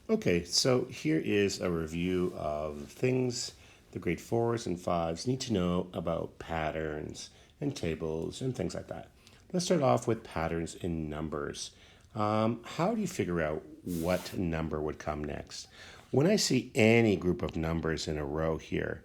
Okay, so here is a review of things the grade 4s and 5s need to know about patterns and tables and things like that. Let's start off with patterns in numbers. How do you figure out what number would come next? When I see any group of numbers in a row here,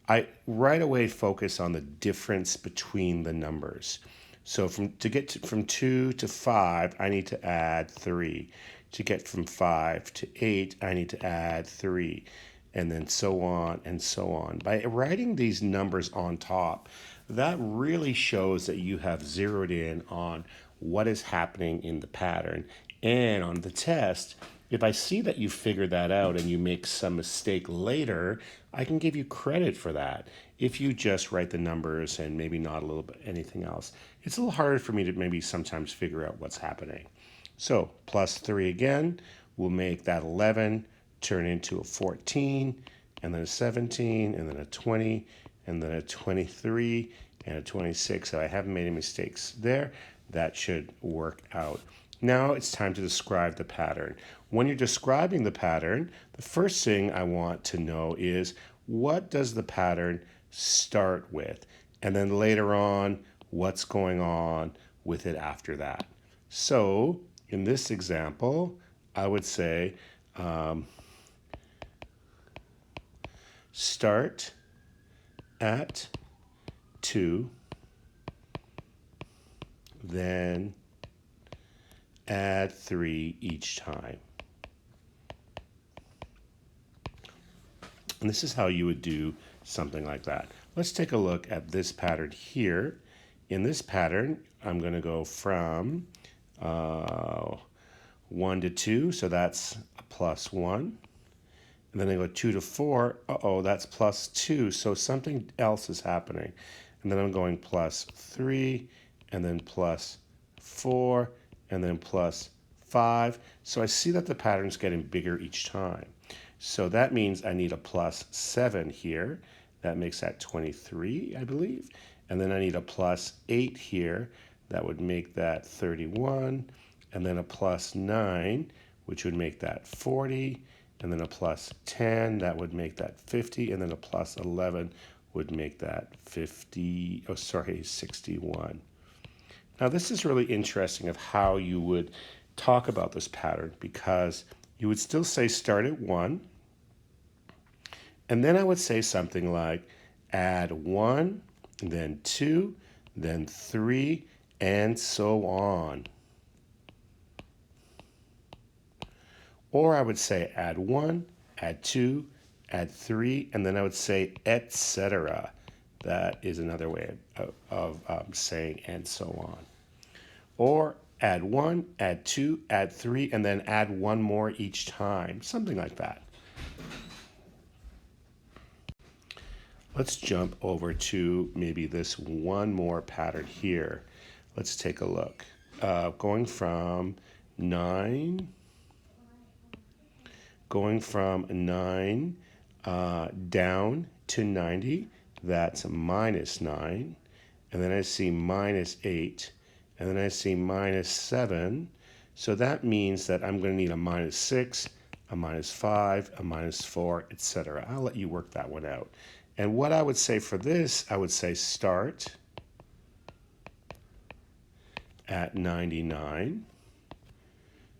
I right away focus on the difference between the numbers. So from 2 to 5, I need to add 3. To get from 5 to 8, I need to add 3. And then so on and so on. By writing these numbers on top, that really shows that you have zeroed in on what is happening in the pattern. And on the test, if I see that you figured that out and you make some mistake later, I can give you credit for that. If you just write the numbers and maybe not a little bit anything else, it's a little harder for me to maybe sometimes figure out what's happening. So plus 3 again will make that 11 turn into a 14, and then a 17, and then a 20, and then a 23, and a 26. So I haven't made any mistakes there. That should work out. Now it's time to describe the pattern. When you're describing the pattern, the first thing I want to know is what does the pattern start with? And then later on, what's going on with it after that? So in this example, I would say start at 2, then add 3 each time. And this is how you would do something like that. Let's take a look at this pattern here. In this pattern, I'm going to go from 1 to 2, so that's a plus 1. And then I go 2 to 4, that's plus 2, so something else is happening. And then I'm going plus 3, and then plus 4, and then plus 5. So I see that the pattern's getting bigger each time. So that means I need a plus 7 here. That makes that 23, I believe. And then I need a plus 8 here. That would make that 31. And then a plus 9, which would make that 40. And then a plus 10, that would make that 50. And then a plus 11 would make that 61. Now this is really interesting of how you would talk about this pattern, because you would still say start at 1, and then I would say something like add 1, then 2, then 3, and so on. Or I would say add 1, add 2, add 3, and then I would say etc. That is another way of saying and so on. Or add 1, add 2, add 3, and then add 1 more each time. Something like that. Let's jump over to maybe this one more pattern here. Let's take a look. Going from 9 down to 90, that's minus 9. And then I see minus 8. And then I see minus 7. So that means that I'm going to need a minus 6, a minus 5, a minus 4, etc. I'll let you work that one out. And what I would say for this, I would say start at 99,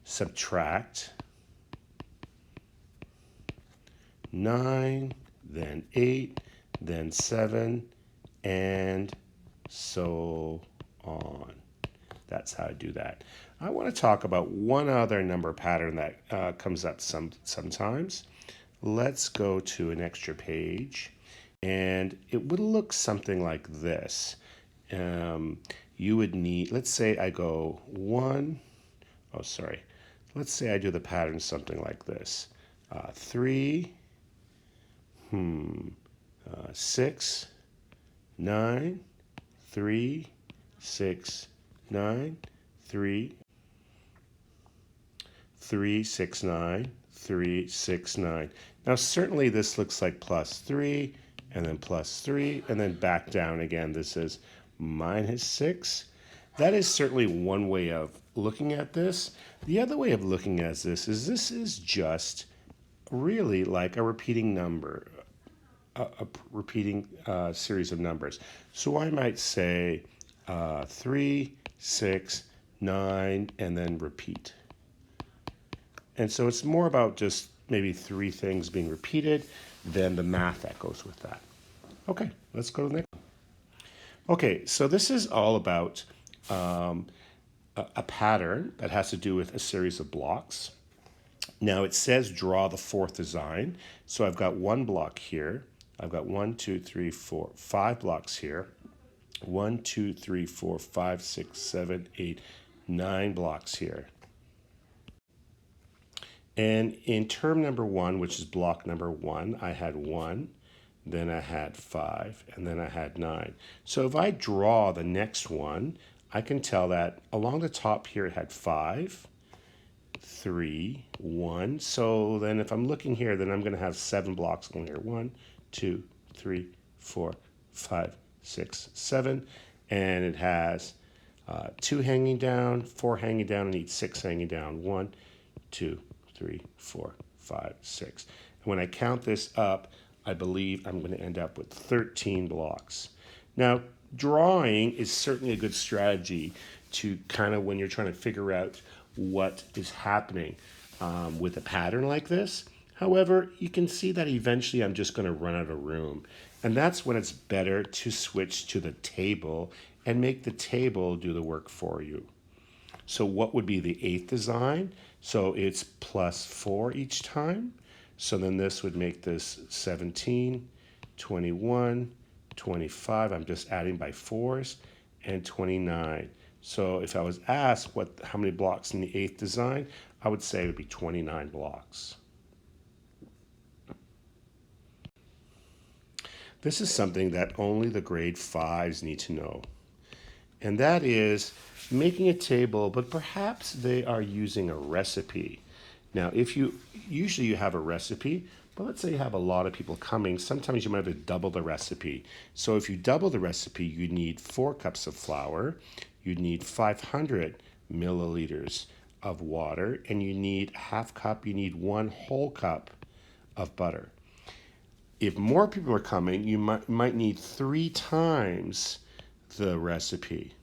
subtract 9, then 8, then 7, and so on. That's how I do that. I want to talk about one other number pattern that comes up sometimes. Let's go to an extra page, and it would look something like this. You would need, let's say I go 1, let's say I do the pattern something like this. 3, 6, 9, 3, 6, 9, 3, 3, 6, 9, 3, 6, 9. Now certainly this looks like plus 3, and then plus 3, and then back down again. This is minus 6. That is certainly one way of looking at this. The other way of looking at this is just really like a repeating number, a repeating series of numbers. So I might say 3, 6, 9, and then repeat. And so it's more about just maybe 3 things being repeated than the math that goes with that. Okay, let's go to the next. Okay, so this is all about a pattern that has to do with a series of blocks. Now it says draw the 4th design. So I've got 1 block here. I've got 1, 2, 3, 4, 5 blocks here. 1, 2, 3, 4, 5, 6, 7, 8, 9 blocks here. And in term number 1, which is block number 1, I had 1, then I had 5, and then I had 9. So if I draw the next one, I can tell that along the top here it had 5, 3, 1. So then if I'm looking here, then I'm going to have 7 blocks going here. 1, 2, 3, 4, 5, 6, 7. And it has 2 hanging down, 4 hanging down, and each 6 hanging down. 1, 2, 3, 4, 5, 6. And when I count this up, I believe I'm going to end up with 13 blocks. Now, drawing is certainly a good strategy to kind of when you're trying to figure out what is happening with a pattern like this. However, you can see that eventually I'm just going to run out of room. And that's when it's better to switch to the table and make the table do the work for you. So what would be the 8th design? So it's plus 4 each time. So then this would make this 17, 21, 25. I'm just adding by 4s, and 29. So if I was asked how many blocks in the 8th design, I would say it would be 29 blocks. This is something that only the grade 5s need to know. And that is making a table, but perhaps they are using a recipe. Now, usually you have a recipe, but let's say you have a lot of people coming, sometimes you might have to double the recipe. So if you double the recipe, you need 4 cups of flour, you need 500 milliliters of water, and you need you need 1 whole cup of butter. If more people are coming, you might need 3 times the recipe.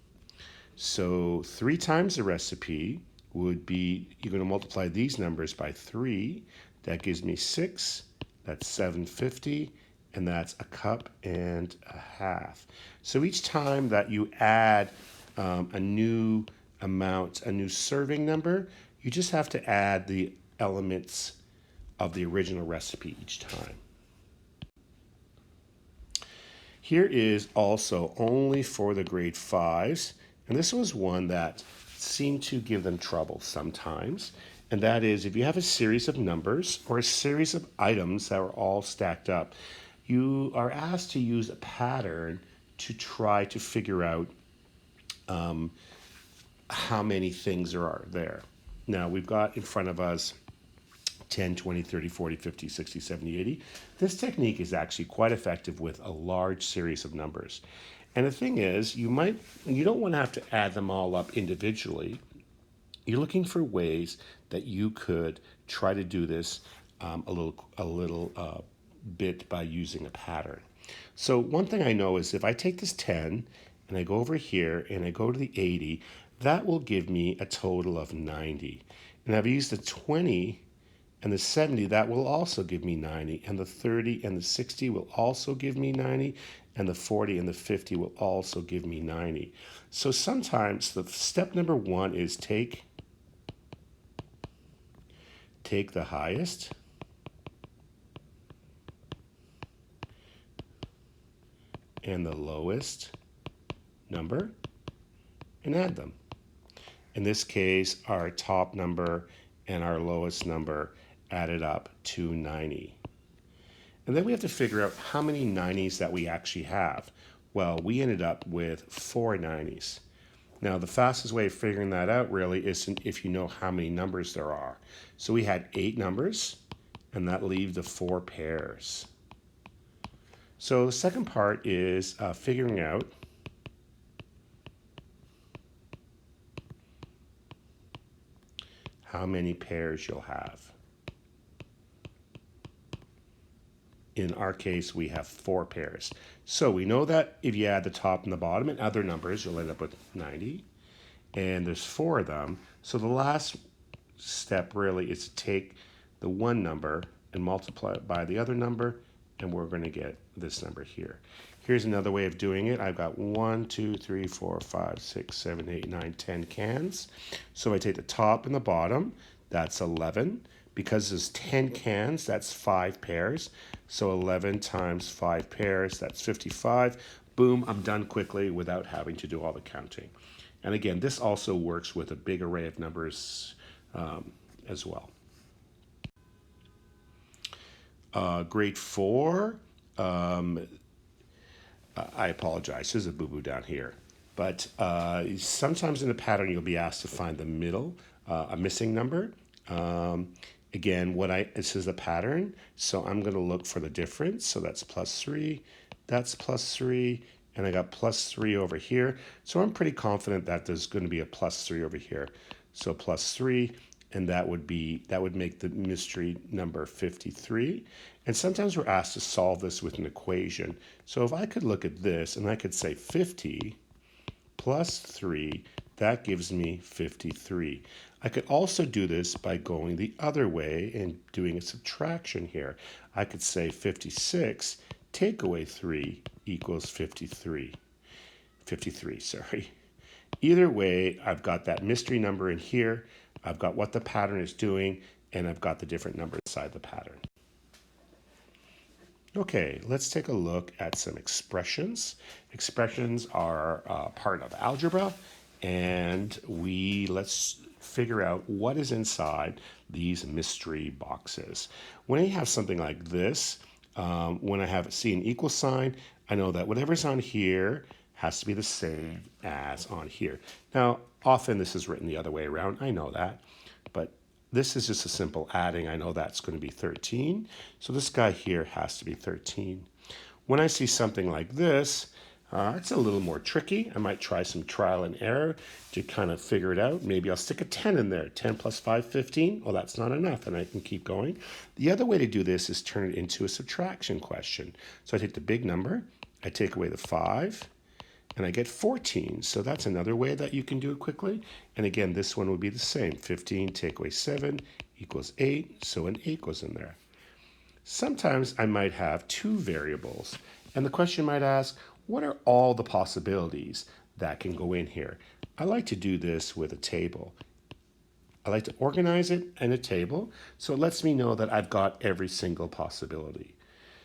So 3 times the recipe would be, you're going to multiply these numbers by 3. That gives me 6. That's 750. And that's 1.5 cups. So each time that you add a new amount, a new serving number, you just have to add the elements of the original recipe each time. Here is also only for the grade 5s. And this was one that seemed to give them trouble sometimes. And that is if you have a series of numbers or a series of items that are all stacked up, you are asked to use a pattern to try to figure out how many things there are there. Now we've got in front of us 10, 20, 30, 40, 50, 60, 70, 80. This technique is actually quite effective with a large series of numbers. And the thing is, you don't want to have to add them all up individually. You're looking for ways that you could try to do this a little bit by using a pattern. So one thing I know is if I take this 10 and I go over here and I go to the 80, that will give me a total of 90. And if I use the 20 and the 70, that will also give me 90. And the 30 and the 60 will also give me 90. And the 40 and the 50 will also give me 90. So sometimes the step number 1 is take the highest and the lowest number and add them. In this case, our top number and our lowest number added up to 90. And then we have to figure out how many 90s that we actually have. Well, we ended up with 4 90s. Now, the fastest way of figuring that out really is if you know how many numbers there are. So we had 8 numbers, and that leaves the 4 pairs. So the second part is figuring out how many pairs you'll have. In our case, we have 4 pairs. So we know that if you add the top and the bottom and other numbers, you'll end up with 90. And there's 4 of them. So the last step really is to take the one number and multiply it by the other number, and we're going to get this number here. Here's another way of doing it. I've got 1, 2, 3, 4, 5, 6, 7, 8, 9, 10 cans. So I take the top and the bottom, that's 11. Because there's 10 cans, that's 5 pairs. So 11 times 5 pairs, that's 55. Boom, I'm done quickly without having to do all the counting. And again, this also works with a big array of numbers as well. Grade 4, I apologize, there's a boo-boo down here. But sometimes in the pattern, you'll be asked to find the middle, a missing number. Again, this is a pattern, so I'm going to look for the difference. So that's +3, that's +3, and I got +3 over here. So I'm pretty confident that there's going to be a +3 over here. So +3, and that would make the mystery number 53. And sometimes we're asked to solve this with an equation. So if I could look at this and I could say 50 plus 3, that gives me 53. I could also do this by going the other way and doing a subtraction here. I could say 56 take away 3 equals 53. 53, sorry. Either way, I've got that mystery number in here, I've got what the pattern is doing, and I've got the different numbers inside the pattern. Okay, let's take a look at some expressions. Expressions are part of algebra, and let's figure out what is inside these mystery boxes. When I have something like this, when I see an equal sign, I know that whatever's on here has to be the same as on here. Now, often this is written the other way around, I know that, but this is just a simple adding. I know that's going to be 13, so this guy here has to be 13. When I see something like this, it's a little more tricky. I might try some trial and error to kind of figure it out. Maybe I'll stick a 10 in there. 10 plus 5, 15. Well, that's not enough, and I can keep going. The other way to do this is turn it into a subtraction question. So I take the big number, I take away the 5, and I get 14. So that's another way that you can do it quickly. And again, this one would be the same. 15 take away 7 equals 8, so an 8 goes in there. Sometimes I might have 2 variables, and the question might ask, what are all the possibilities that can go in here? I like to do this with a table. I like to organize it in a table, so it lets me know that I've got every single possibility.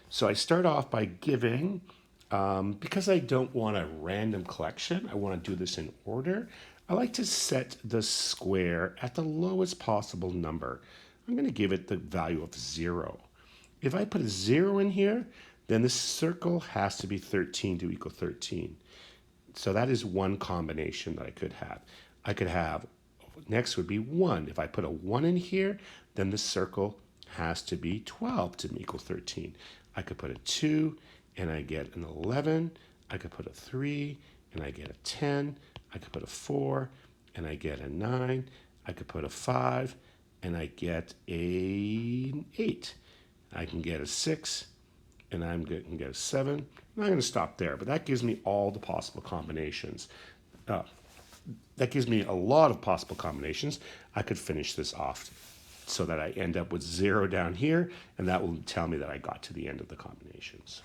So I start off by giving, because I don't want a random collection, I want to do this in order, I like to set the square at the lowest possible number. I'm going to give it the value of 0. If I put a 0 in here, then this circle has to be 13 to equal 13. So that is one combination that I could have. I could have, next would be 1. If I put a 1 in here, then the circle has to be 12 to equal 13. I could put a 2, and I get an 11. I could put a 3, and I get a 10. I could put a 4, and I get a 9. I could put a 5, and I get an 8. I can get a 6, and I'm going to get a 7. I'm not going to stop there, but that gives me all the possible combinations. That gives me a lot of possible combinations. I could finish this off so that I end up with 0 down here, and that will tell me that I got to the end of the combinations.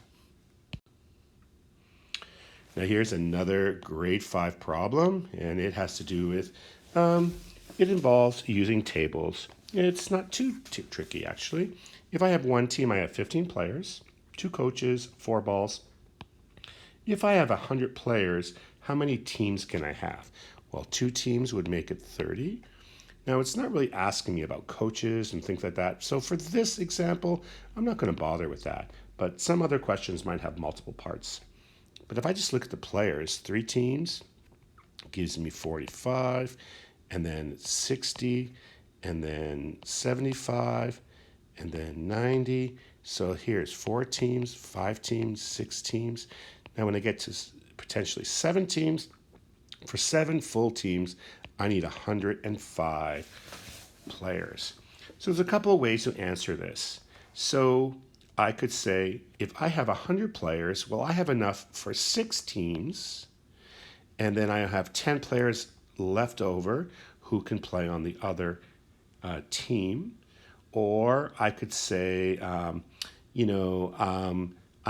Now here's another grade 5 problem, and it has to do with, it involves using tables. It's not too tricky, actually. If I have one team, I have 15 players. 2 coaches, 4 balls. If I have 100 players, how many teams can I have? Well, 2 teams would make it 30. Now, it's not really asking me about coaches and things like that. So for this example, I'm not going to bother with that. But some other questions might have multiple parts. But if I just look at the players, 3 teams gives me 45, and then 60, and then 75, and then 90. So here's 4 teams, 5 teams, 6 teams. Now when I get to potentially 7 teams, for 7 full teams, I need 105 players? So there's a couple of ways to answer this. So I could say, if I have 100 players, well, I have enough for 6 teams, and then I have 10 players left over who can play on the other team. Or I could say, I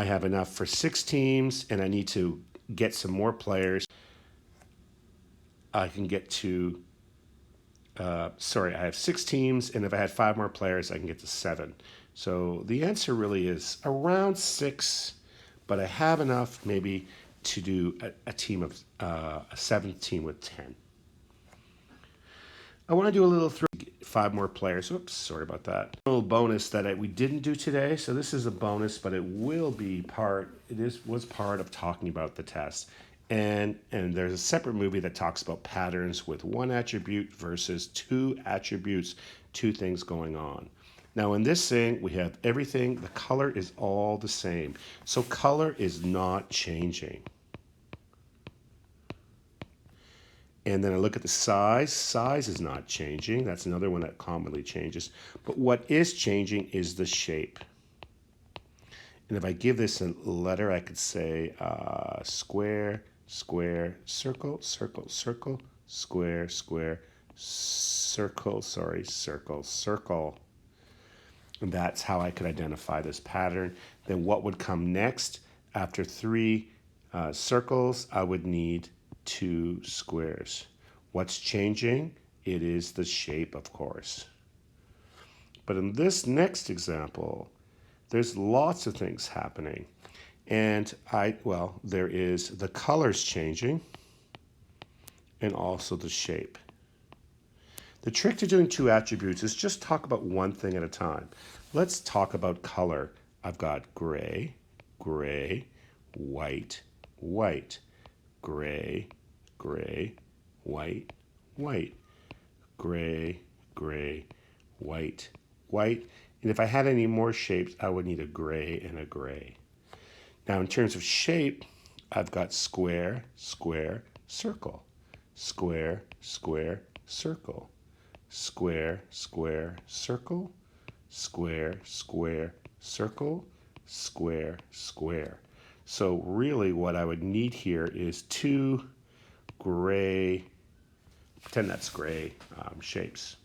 have enough for 6 teams, and I need to get some more players. I can get to, I have 6 teams, and if I had 5 more players, I can get to 7. So the answer really is around 6, but I have enough maybe to do a team of a 7th team with 10. I want to do a little 5 more players. Oops, sorry about that. A little bonus that we didn't do today. So this is a bonus, but it will be was part of talking about the test. And there's a separate movie that talks about patterns with 1 attribute versus 2 attributes, 2 things going on. Now in this thing, we have everything, the color is all the same. So color is not changing. And then I look at the size. Size is not changing. That's another one that commonly changes. But what is changing is the shape. And if I give this a letter, I could say square, square, circle, circle, circle, square, square, circle, circle, circle. And that's how I could identify this pattern. Then what would come next? After 3 circles, I would need 2 squares. What's changing? It is the shape, of course. But in this next example, there's lots of things happening. And there is the colors changing and also the shape. The trick to doing 2 attributes is just talk about one thing at a time. Let's talk about color. I've got gray, gray, white, white, gray, gray, white, white, gray, gray, white, white. And if I had any more shapes, I would need a gray and a gray. Now in terms of shape, I've got square, square, circle, square, square, circle, square, square, circle, square, square, circle, square, square. So really what I would need here is 2 gray, pretend that's gray shapes.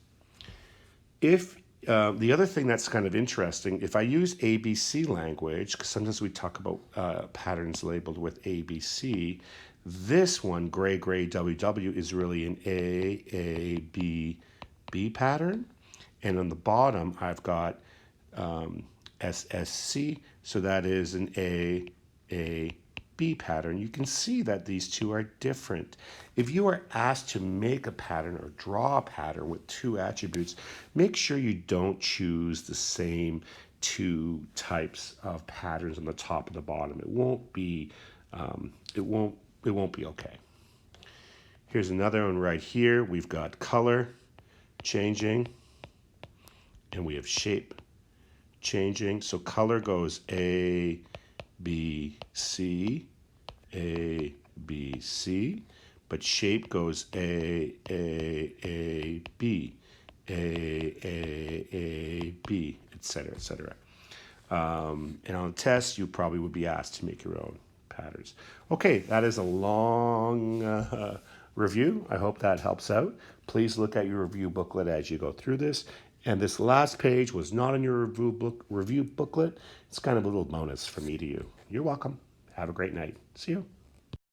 If the other thing that's kind of interesting, if I use ABC language, because sometimes we talk about patterns labeled with ABC, this one, gray, gray, WW, is really an A, B, B pattern. And on the bottom, I've got SSC, so that is an A, B pattern. You can see that these 2 are different. If you are asked to make a pattern or draw a pattern with 2 attributes, make sure you don't choose the same 2 types of patterns on the top and the bottom. It won't be okay. Here's another one right here. We've got color changing, and we have shape changing. So color goes A, B, C, A, B, C, but shape goes A, B, A, B, etc., etc. And on a test, you probably would be asked to make your own patterns. Okay, that is a long review. I hope that helps out. Please look at your review booklet as you go through this. And this last page was not in your review booklet. It's kind of a little bonus from me to you. You're welcome. Have a great night. See you.